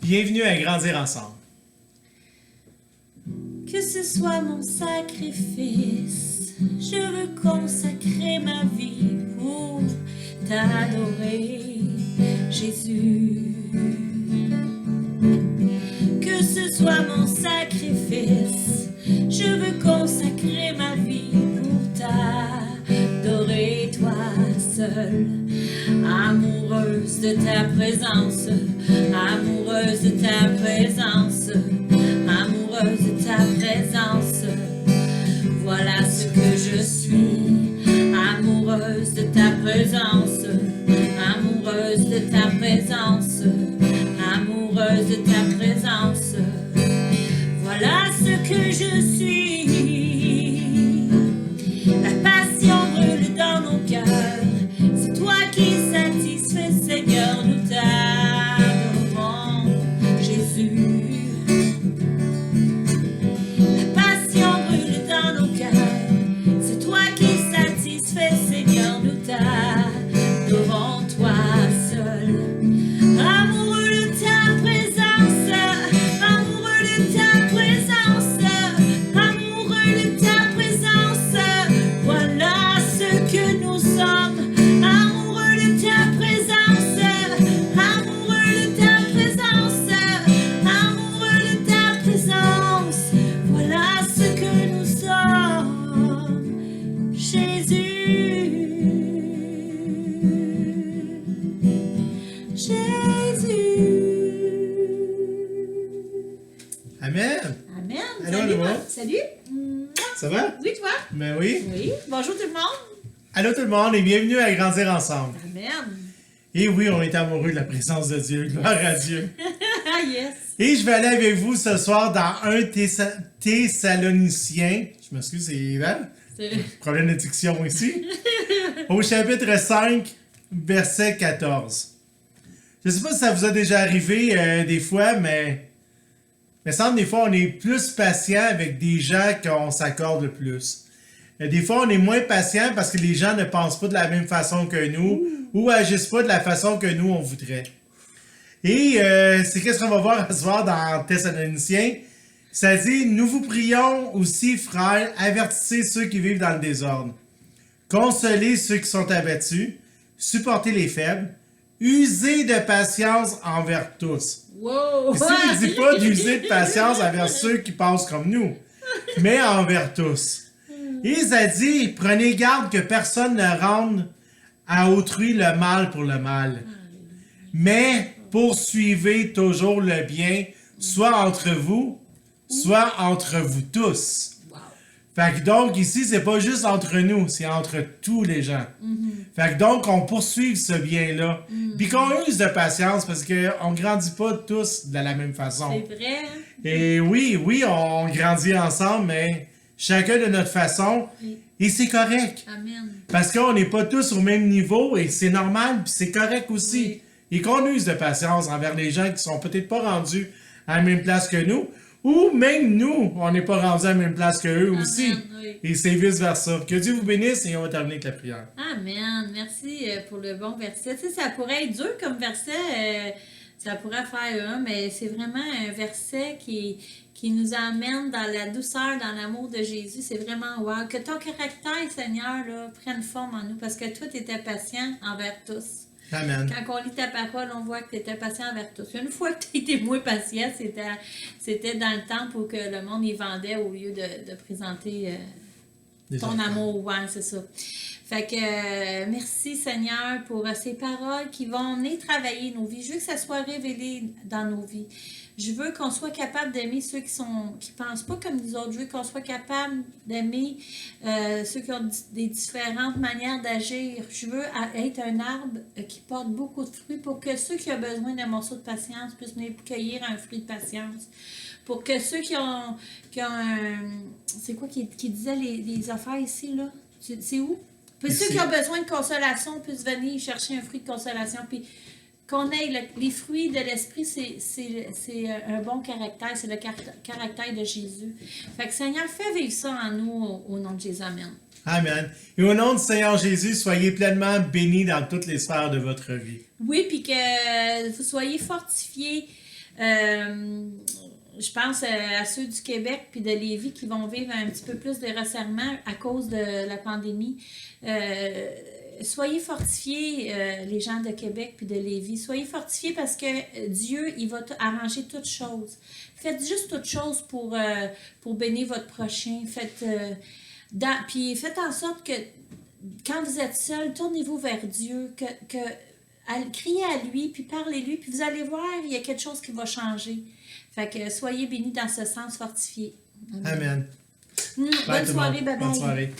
Bienvenue à Grandir ensemble. Que ce soit mon sacrifice, je veux consacrer ma vie pour t'adorer, Jésus. Que ce soit mon sacrifice, je veux consacrer ma vie pour t'adorer, toi seul. Amoureuse de ta présence, amoureuse de ta présence, amoureuse de ta présence. Voilà ce que je suis, amoureuse de ta présence, amoureuse de ta présence, amoureuse de ta présence. Voilà ce que je suis. La passion brûle dans nos cœurs. C'est toi qui satisfais, Seigneur, nous t'adorons, Jésus. La passion brûle dans nos cœurs. C'est toi qui satisfais, Seigneur, nous t'adorons, toi seul. Amoureux de ta présence, amoureux de ta présence, amoureux de ta présence. Voilà ce que nous sommes. Amoureux de ta présence, amoureux de ta présence, amoureux de ta présence. Voilà ce que nous sommes, Jésus. Amen. Amen. Allô, Salut, allô. Salut. Ça va? Oui, toi? Ben oui. Oui. Bonjour tout le monde. Allô tout le monde et bienvenue à Grandir ensemble. Amen. Et oui, on est amoureux de la présence de Dieu. Gloire à Dieu. Ah, yes. Et je vais aller avec vous ce soir dans 1 Thessaloniciens. Je m'excuse, c'est Yvan. Problème de diction ici. Au chapitre 5, verset 14. Je ne sais pas si ça vous a déjà arrivé des fois, mais il me semble des fois on est plus patient avec des gens qu'on s'accorde le plus. Des fois, on est moins patient parce que les gens ne pensent pas de la même façon que nous ou agissent pas de la façon que nous, on voudrait. Et c'est qu'est-ce qu'on va voir ce soir dans Thessaloniciens. Ça dit, nous vous prions aussi, frères, avertissez ceux qui vivent dans le désordre. Consolez ceux qui sont abattus, supportez les faibles, usez de patience envers tous. Wow. Ici, il ne dit pas d'user de patience envers ceux qui pensent comme nous, mais envers tous. Et ça dit, prenez garde que personne ne rende à autrui le mal pour le mal, mais poursuivez toujours le bien, soit entre vous tous. Wow. Fait que donc, ici, c'est pas juste entre nous, c'est entre tous les gens. Fait que donc, on poursuive ce bien-là. Puis qu'on use de patience, parce qu'on grandit pas tous de la même façon. C'est vrai. Et oui, on grandit ensemble, mais chacun de notre façon. Oui. Et c'est correct. Amen. Parce qu'on n'est pas tous au même niveau, et c'est normal, puis c'est correct aussi. Oui. Et qu'on use de patience envers les gens qui sont peut-être pas rendus à la même place que nous, ou même nous, on n'est pas rendus à la même place que eux aussi. Oui. Et c'est vice-versa. Que Dieu vous bénisse et on va terminer avec la prière. Amen. Merci pour le bon verset. Tu sais, ça pourrait être dur comme verset. Ça pourrait faire un, mais c'est vraiment un verset qui nous amène dans la douceur, dans l'amour de Jésus. C'est vraiment wow. Que ton caractère, Seigneur, là, prenne forme en nous, parce que toi, tu étais patient envers tous. Amen. Quand on lit ta parole, on voit que tu étais patient envers tous. Une fois que tu étais moins patient, c'était dans le temple où que le monde y vendait au lieu de présenter ton amour. Ouais, c'est ça. Fait que merci Seigneur pour ces paroles qui vont venir travailler nos vies. Je veux que ça soit révélé dans nos vies. Je veux qu'on soit capable d'aimer ceux qui pensent pas comme nous autres. Je veux qu'on soit capable d'aimer ceux qui ont des différentes manières d'agir. Je veux être un arbre qui porte beaucoup de fruits pour que ceux qui ont besoin d'un morceau de patience puissent venir cueillir un fruit de patience. Pour que ceux qui ont c'est quoi qui disait les affaires ici, là? C'est où? Puis ceux qui ont besoin de consolation puissent venir chercher un fruit de consolation. Puis qu'on ait les fruits de l'esprit, c'est un bon caractère, c'est le caractère de Jésus. Fait que Seigneur, fais vivre ça en nous au nom de Jésus. Amen. Amen. Et au nom du Seigneur Jésus, soyez pleinement bénis dans toutes les sphères de votre vie. Oui, puis que vous soyez fortifiés Je pense à ceux du Québec puis de Lévis qui vont vivre un petit peu plus de resserrement à cause de la pandémie. Soyez fortifiés, les gens de Québec puis de Lévis. Soyez fortifiés parce que Dieu, il va arranger toutes choses. Faites juste toutes choses pour bénir votre prochain. Puis faites en sorte que quand vous êtes seul, tournez-vous vers Dieu, criez à lui, puis parlez-lui, puis vous allez voir, il y a quelque chose qui va changer. Fait que soyez bénis dans ce sens, fortifiés. Amen. Bonne soirée, bye bye. Bonne soirée.